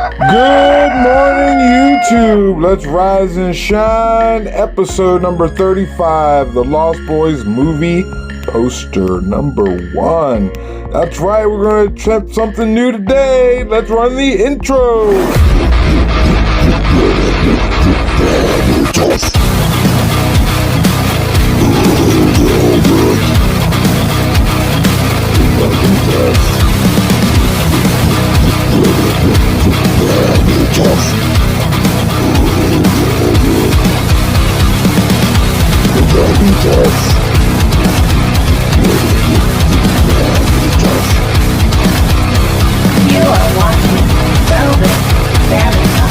Good morning, YouTube. Let's rise and shine. Episode number 35, The Lost Boys movie poster number 1. That's right, we're going to attempt something new today. Let's run the intro. You are watching Velvet Vanitas.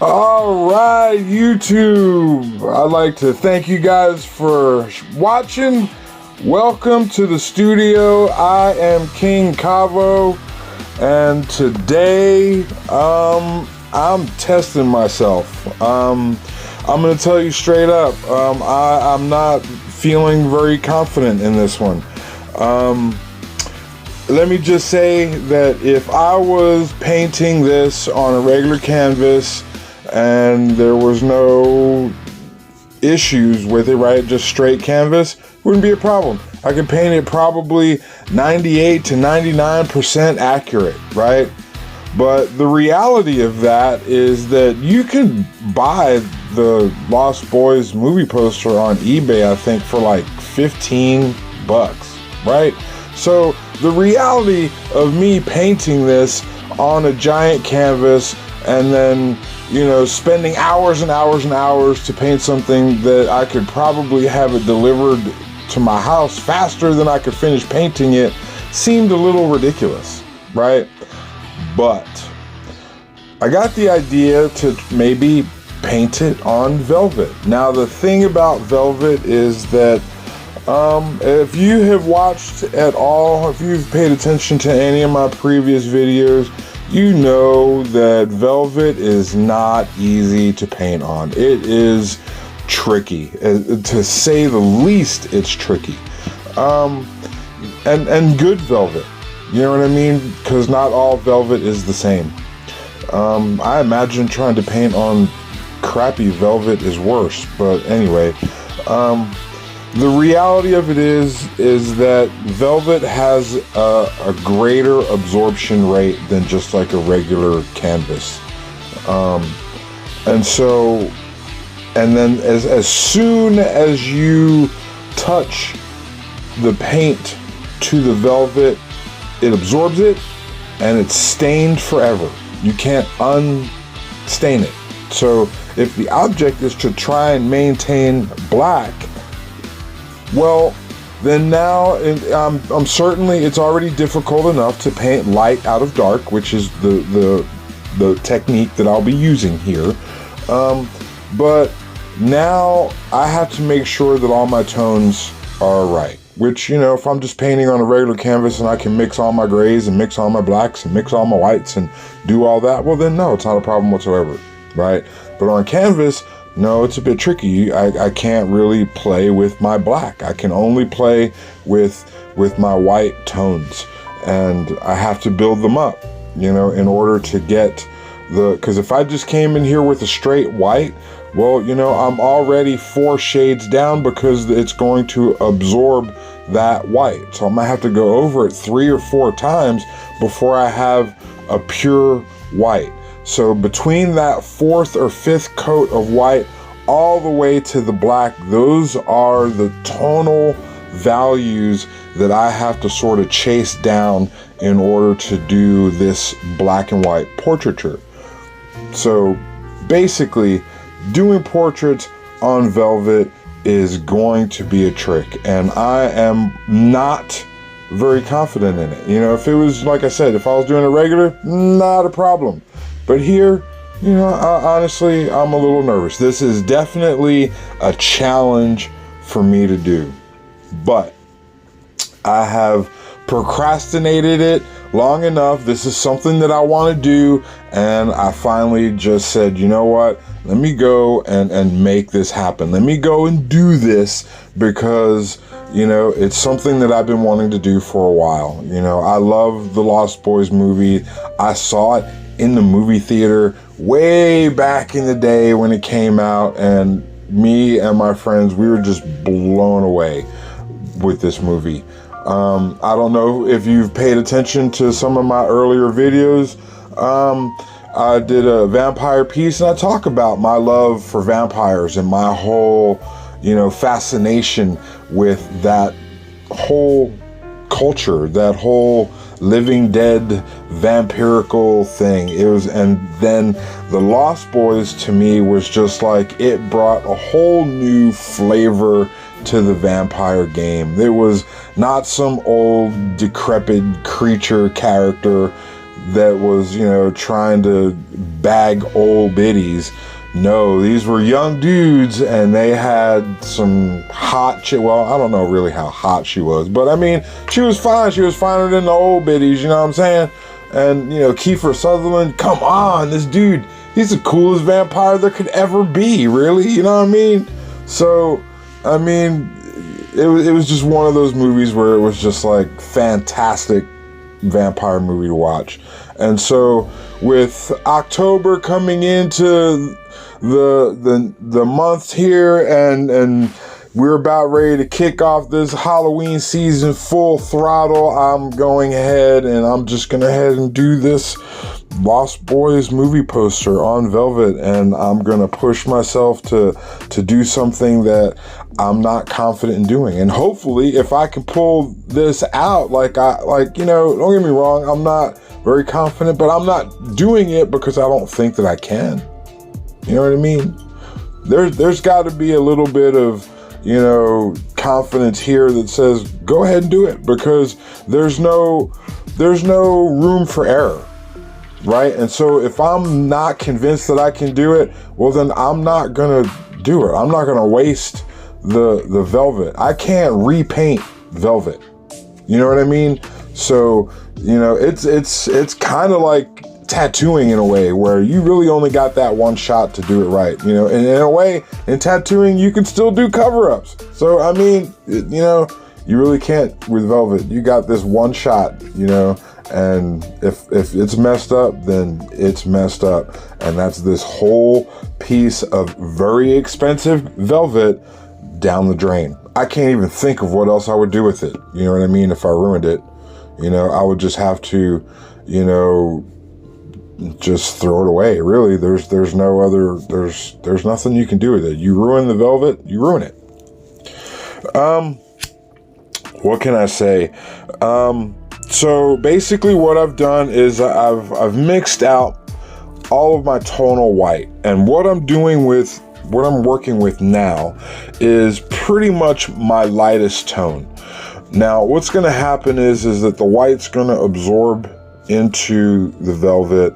All right, YouTube. I'd like to thank you guys for watching. Welcome to the studio. I am King Kavo, and today I'm testing myself. I'm going to tell you straight up, I'm not feeling very confident in this one. Let me just say that if I was painting this on a regular canvas and there was no issues with it, right, just straight canvas, wouldn't be a problem. I can paint it probably 98 to 99% accurate, right? But the reality of that is that you can buy the Lost Boys movie poster on eBay, I think, for like $15, right? So the reality of me painting this on a giant canvas and then, you know, spending hours and hours and hours to paint something that I could probably have it delivered to my house faster than I could finish painting it seemed a little ridiculous, right? But I got the idea to maybe paint it on velvet. Now the thing about velvet is that if you have watched at all, if you've paid attention to any of my previous videos, you know that velvet is not easy to paint on. It is tricky, to say the least. It's tricky, and good velvet, you know what I mean, because not all velvet is the same. I imagine trying to paint on crappy velvet is worse, but anyway, the reality of it is that velvet has a greater absorption rate than just like a regular canvas, and so, and then as soon as you touch the paint to the velvet, it absorbs it and it's stained forever. You can't unstain it. So if the object is to try and maintain black, well, then now I'm certainly, it's already difficult enough to paint light out of dark, which is the technique that I'll be using here. But now I have to make sure that all my tones are right, which, you know, if I'm just painting on a regular canvas and I can mix all my grays and mix all my blacks and mix all my whites and do all that, well then no, it's not a problem whatsoever, right? But on canvas, no, it's a bit tricky. I can't really play with my black. I can only play with my white tones, and I have to build them up, you know, in order to get because if I just came in here with a straight white, well, you know, I'm already 4 shades down because it's going to absorb that white. So I'm gonna have to go over it 3 or 4 times before I have a pure white. So between that 4th or 5th coat of white all the way to the black, those are the tonal values that I have to sort of chase down in order to do this black and white portraiture. So basically, doing portraits on velvet is going to be a trick, and I am not very confident in it. You know, if it was, like I said, if I was doing a regular, not a problem. But here, you know, honestly, I'm a little nervous. This is definitely a challenge for me to do. But I have procrastinated it long enough. This is something that I want to do, and I finally just said, you know what? Let me go and make this happen. Let me go and do this because it's something that I've been wanting to do for a while. I love the Lost Boys movie. I saw it in the movie theater way back in the day when it came out, and me and my friends, we were just blown away with this movie. I don't know if you've paid attention to some of my earlier videos. I did a vampire piece, and I talk about my love for vampires and my whole, fascination with that whole culture, that whole living dead vampirical thing. And then the Lost Boys to me was just like, it brought a whole new flavor to the vampire game. It was not some old decrepit creature character that was, trying to bag old biddies. No, these were young dudes, and they had some hot chick. Well, I don't know really how hot she was, but I mean, she was fine. She was finer than the old biddies, you know what I'm saying? And, Kiefer Sutherland, come on, this dude, he's the coolest vampire there could ever be, really, you know what I mean? So, I mean, it was just one of those movies where it was just like fantastic vampire movie to watch. And so with October coming into the month here, and we're about ready to kick off this Halloween season full throttle, I'm going ahead and I'm just gonna head and do this Lost Boys movie poster on Velvet, and I'm gonna push myself to do something that I'm not confident in doing. And hopefully, if I can pull this out, don't get me wrong, I'm not very confident, but I'm not doing it because I don't think that I can. You know what I mean? There's got to be a little bit of, confidence here that says, go ahead and do it, because there's no room for error, right? And so if I'm not convinced that I can do it, well, then I'm not going to do it. I'm not going to waste the Velvet. I can't repaint Velvet. You know what I mean? So, it's kind of like tattooing in a way, where you really only got that one shot to do it right, and in a way, in tattooing, you can still do cover-ups. So, I mean, you really can't with Velvet. You got this one shot, and if it's messed up, then it's messed up. And that's this whole piece of very expensive Velvet down the drain. I can't even think of what else I would do with it. You know what I mean? If I ruined it, I would just have to, just throw it away. Really, there's no other, there's nothing you can do with it. You ruin the Velvet, you ruin it. What can I say? So basically what I've done is I've mixed out all of my tonal white, and what I'm working with now is pretty much my lightest tone. Now, what's going to happen is that the white's going to absorb into the Velvet,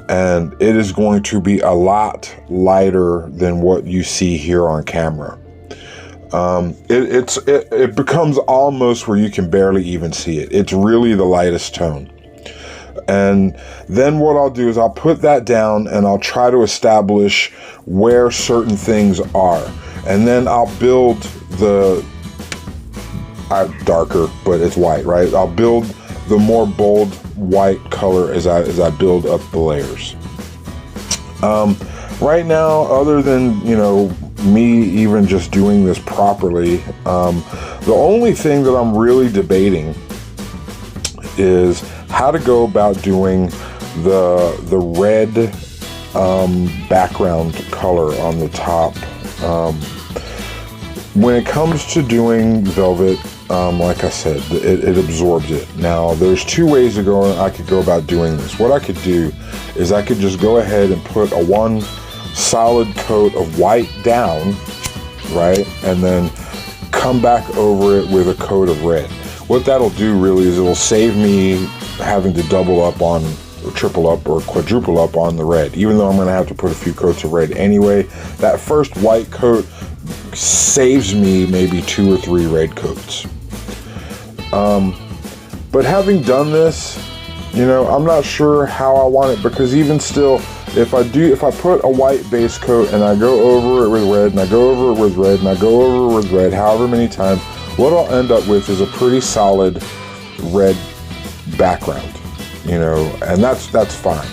and it is going to be a lot lighter than what you see here on camera. It becomes almost where you can barely even see it. It's really the lightest tone. And then what I'll do is I'll put that down, and I'll try to establish where certain things are. And then I'll build darker, but it's white, right? I'll build the more bold white color as I build up the layers. Right now, other than, me even just doing this properly, the only thing that I'm really debating is how to go about doing the red background color on the top. When it comes to doing Velvet, like I said, it absorbs it. Now, there's two ways I could go about doing this. What I could do is I could just go ahead and put a one solid coat of white down, right? And then come back over it with a coat of red. What that'll do really is it'll save me having to double up on, or triple up, or quadruple up on the red, even though I'm going to have to put a few coats of red anyway. That first white coat saves me maybe 2 or 3 red coats. But having done this, I'm not sure how I want it, because even still, if I put a white base coat and I go over it with red, and I go over it with red, and I go over it with red, however many times, what I'll end up with is a pretty solid red background, you know, and that's fine.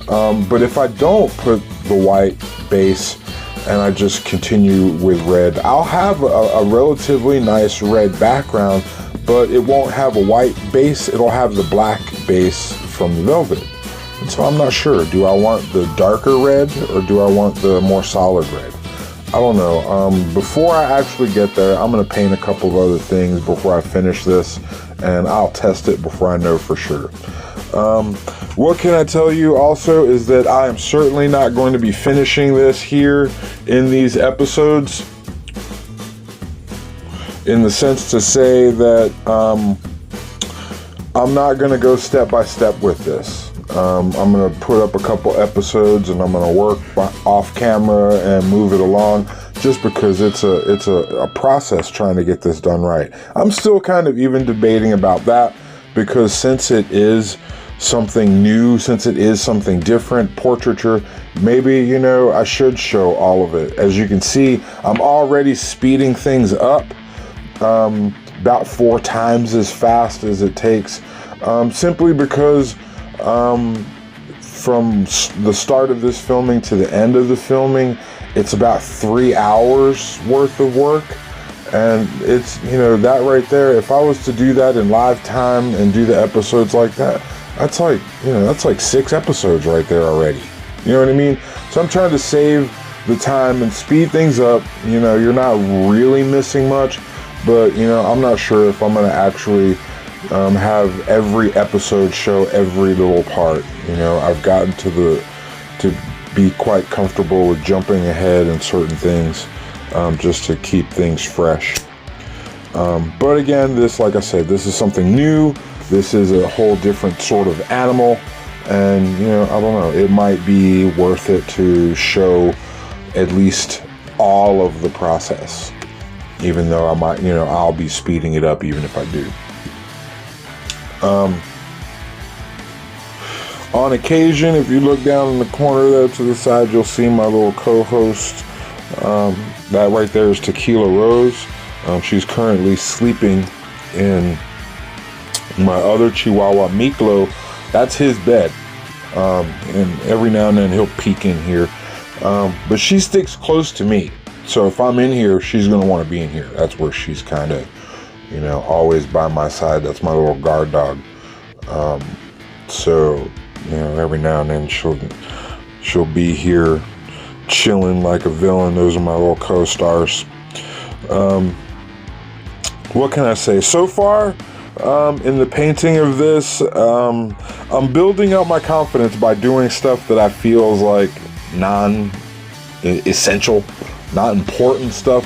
But if I don't put the white base and I just continue with red, I'll have a relatively nice red background, but it won't have a white base. It'll have the black base from the Velvet. And so I'm not sure. Do I want the darker red or do I want the more solid red? I don't know. Before I actually get there, I'm going to paint a couple of other things before I finish this, and I'll test it before I know for sure. What can I tell you also is that I am certainly not going to be finishing this here in these episodes, in the sense to say that I'm not going to go step by step with this. I'm going to put up a couple episodes and I'm going to work off camera and move it along, just because it's a process trying to get this done right. I'm still kind of even debating about that, because since it is something new, since it is something different, portraiture, maybe, you know, I should show all of it. As you can see, I'm already speeding things up about 4 times as fast as it takes, simply because from the start of this filming to the end of the filming, it's about 3 hours worth of work. And it's, you know, that right there, if I was to do that in live time and do the episodes like that, that's like, you know, that's like 6 episodes right there already. You know what I mean? So I'm trying to save the time and speed things up. You know, you're not really missing much, but, you know, I'm not sure if I'm going to actually have every episode show every little part. You know, I've gotten to be quite comfortable with jumping ahead in certain things, just to keep things fresh. But again, this, like I said, this is something new. This is a whole different sort of animal, and, you know, I don't know, it might be worth it to show at least all of the process, even though I might, you know, I'll be speeding it up even if I do. On occasion, if you look down in the corner there to the side, you'll see my little co-host. That right there is Tequila Rose. She's currently sleeping in my other Chihuahua, Miklo. That's his bed. And every now and then he'll peek in here. But she sticks close to me. So if I'm in here, she's going to want to be in here. That's where she's kind of, you know, always by my side. That's my little guard dog. So, you know, every now and then she'll be here chilling like a villain. Those are my little co-stars. What can I say? So far, in the painting of this, I'm building up my confidence by doing stuff that I feel is like non-essential, not important stuff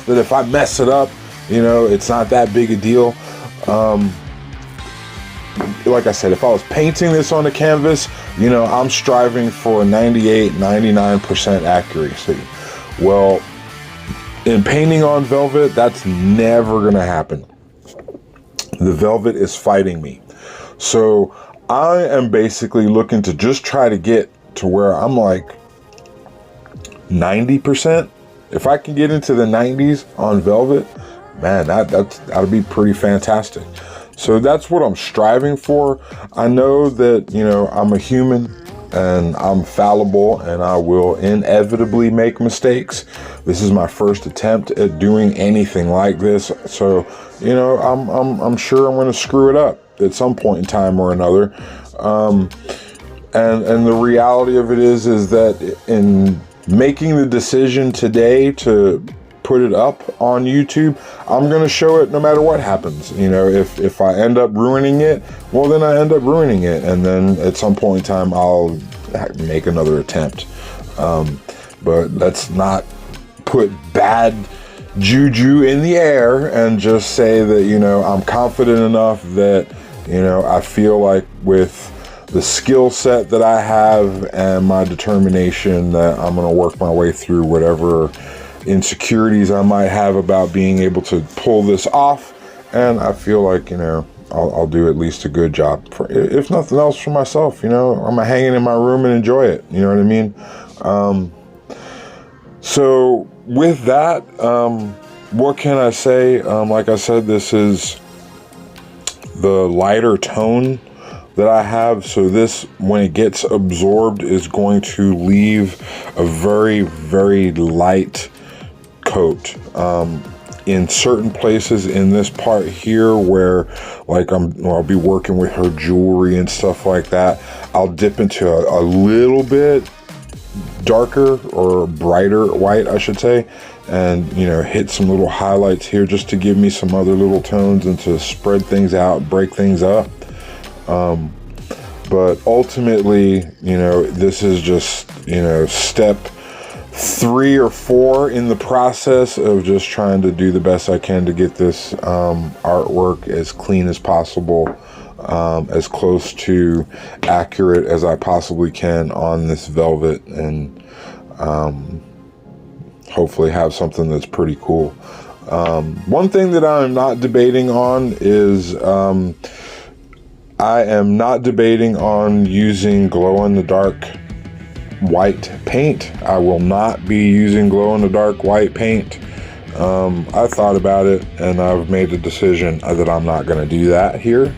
that if I mess it up, you know, it's not that big a deal. Like I said, if I was painting this on a canvas, you know, I'm striving for 99% accuracy. Well, in painting on velvet, that's never going to happen. The velvet is fighting me. So I am basically looking to just try to get to where I'm like 90%. If I can get into the 90s on velvet, man, that'll be pretty fantastic. So that's what I'm striving for. I know that, you know, I'm a human and I'm fallible and I will inevitably make mistakes. This is my first attempt at doing anything like this. So, you know, I'm sure I'm going to screw it up at some point in time or another. And the reality of it is that in making the decision today to put it up on YouTube, I'm going to show it no matter what happens. You know, if I end up ruining it, well, then I end up ruining it. And then at some point in time, I'll make another attempt. But let's not put bad juju in the air and just say that, you know, I'm confident enough that, you know, I feel like with the skill set that I have and my determination that I'm going to work my way through whatever insecurities I might have about being able to pull this off. And I feel like, you know, I'll do at least a good job, for, if nothing else, for myself. You know, I'm gonna hang it in my room and enjoy it. You know what I mean? So with that, what can I say? Like I said, this is the lighter tone that I have, so this, when it gets absorbed, is going to leave a very, very light coat. In certain places in this part here where like I'll be working with her jewelry and stuff like that, I'll dip into a little bit darker or brighter white, I should say, and hit some little highlights here just to give me some other little tones and to spread things out, break things up. But ultimately, this is just, step 3 or 4 in the process of just trying to do the best I can to get this artwork as clean as possible, as close to accurate as I possibly can on this velvet, and hopefully have something that's pretty cool. One thing that I'm not debating on is I am not debating on using glow-in-the-dark white paint. I will not be using glow-in-the-dark white paint. I thought about it and I've made the decision that I'm not going to do that here.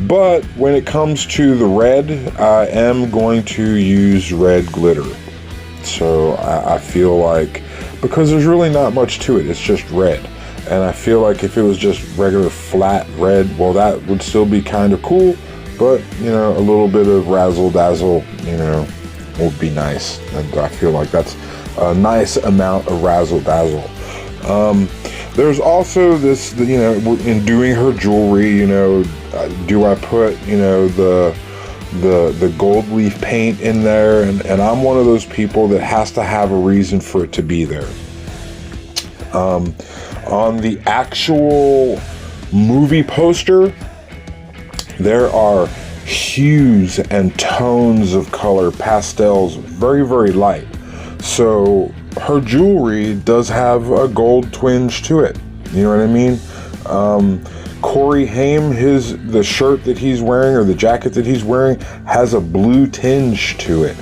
But when it comes to the red, I am going to use red glitter. So I feel like, because there's really not much to it, it's just red. And I feel like if it was just regular flat red, well, that would still be kind of cool. But, a little bit of razzle dazzle, would be nice. And I feel like that's a nice amount of razzle dazzle. There's also this, in doing her jewelry, do I put, the gold leaf paint in there? And I'm one of those people that has to have a reason for it to be there. On the actual movie poster, there are hues and tones of color, pastels, very, very light. So her jewelry does have a gold twinge to it. You know what I mean? Corey Haim, the shirt that he's wearing, or the jacket that he's wearing, has a blue tinge to it.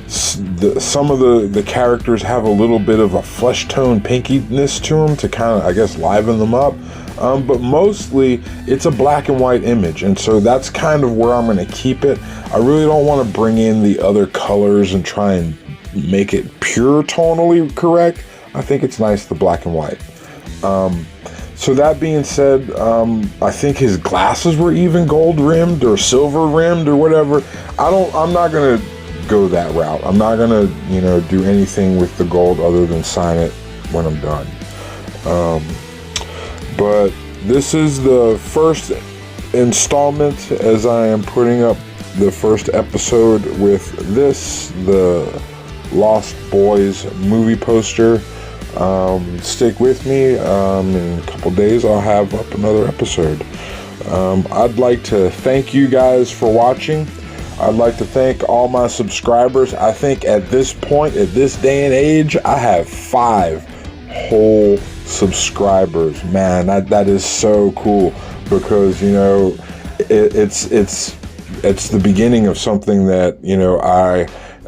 Some of the characters have a little bit of a flesh tone pinkiness to them to kind of, I guess, liven them up. But mostly it's a black and white image, and so that's kind of where I'm going to keep it. I really don't want to bring in the other colors and try and make it pure tonally correct. I think it's nice, the black and white. So that being said, I think his glasses were even gold rimmed or silver rimmed or whatever. I'm not going to go that route. I'm not going to, do anything with the gold other than sign it when I'm done. But this is the first installment, as I am putting up the first episode with this, the Lost Boys movie poster. Stick with me. In a couple days I'll have up another episode. I'd like to thank you guys for watching. I'd like to thank all my subscribers. I think at this point, at this day and age, I have 5 whole subscribers. Man, that is so cool, because it's the beginning of something that I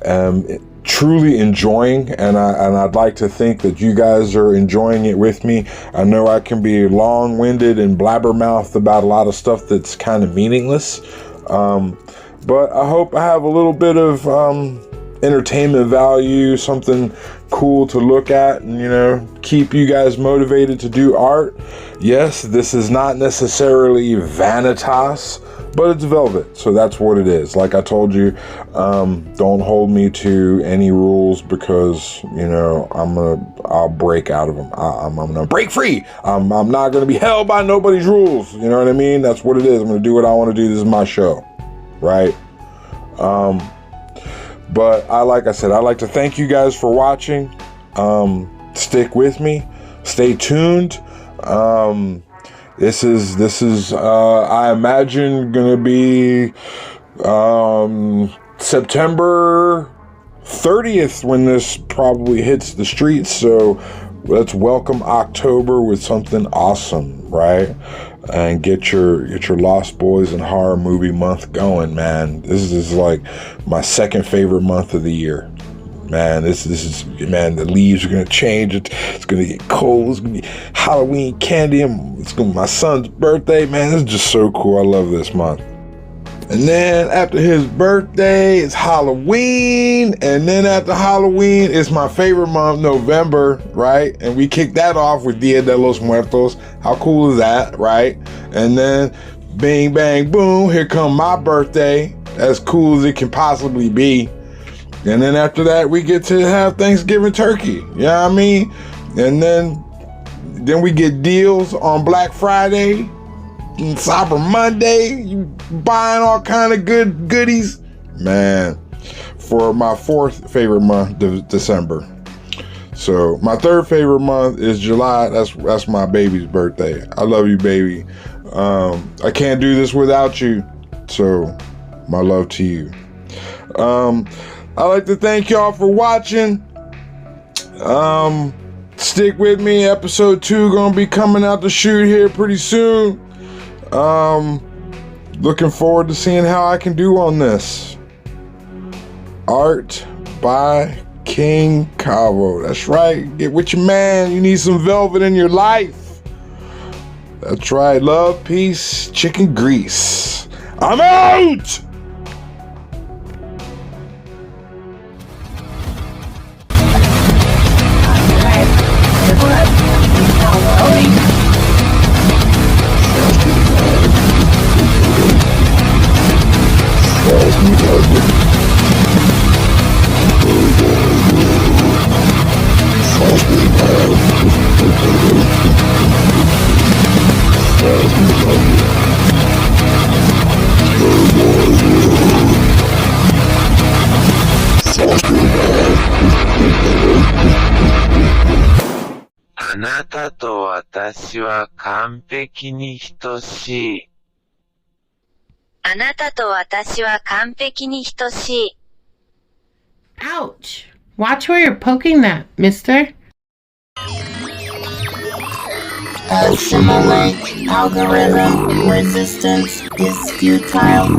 am truly enjoying, and I'd like to think that you guys are enjoying it with me. I know I can be long-winded and blabbermouthed about a lot of stuff that's kind of meaningless, but I hope I have a little bit of entertainment value, something cool to look at, and keep you guys motivated to do art. Yes, this is not necessarily Vanitas, but it's velvet, so that's what it is. Like I told you, don't hold me to any rules, because I'll break out of them. I'm gonna break free. I'm not gonna be held by nobody's rules. You know what I mean? That's what it is. I'm gonna do what I want to do. This is my show, right? But like I said, I'd like to thank you guys for watching. Stick with me. Stay tuned. This is I imagine gonna be September 30th when this probably hits the streets. So let's welcome October with something awesome, right? And get your Lost Boys and Horror Movie Month going, man. This is like my second favorite month of the year. Man, this is, man, the leaves are gonna change. It's gonna get cold. It's gonna be Halloween candy. It's gonna be my son's birthday. Man, this is just so cool. I love this month. And then after his birthday, it's Halloween. And then after Halloween, it's my favorite month, November, right? And we kick that off with Dia de los Muertos. How cool is that, right? And then bing, bang, boom, here come my birthday. As cool as it can possibly be. And then after that, we get to have Thanksgiving turkey. You know what I mean? And then we get deals on Black Friday and Cyber Monday. You buying all kind of goodies. Man, for my fourth favorite month, December. So my third favorite month is July. That's my baby's birthday. I love you, baby. I can't do this without you. So my love to you. I'd like to thank y'all for watching. Stick with me. Episode 2 gonna be coming out the chute here pretty soon. Looking forward to seeing how I can do on this. Art by King Kavo. That's right. Get with your man. You need some velvet in your life. That's right. Love, peace, chicken grease. I'm out! Ouch! Watch where you're poking that, mister. Assimilate algorithm resistance is futile.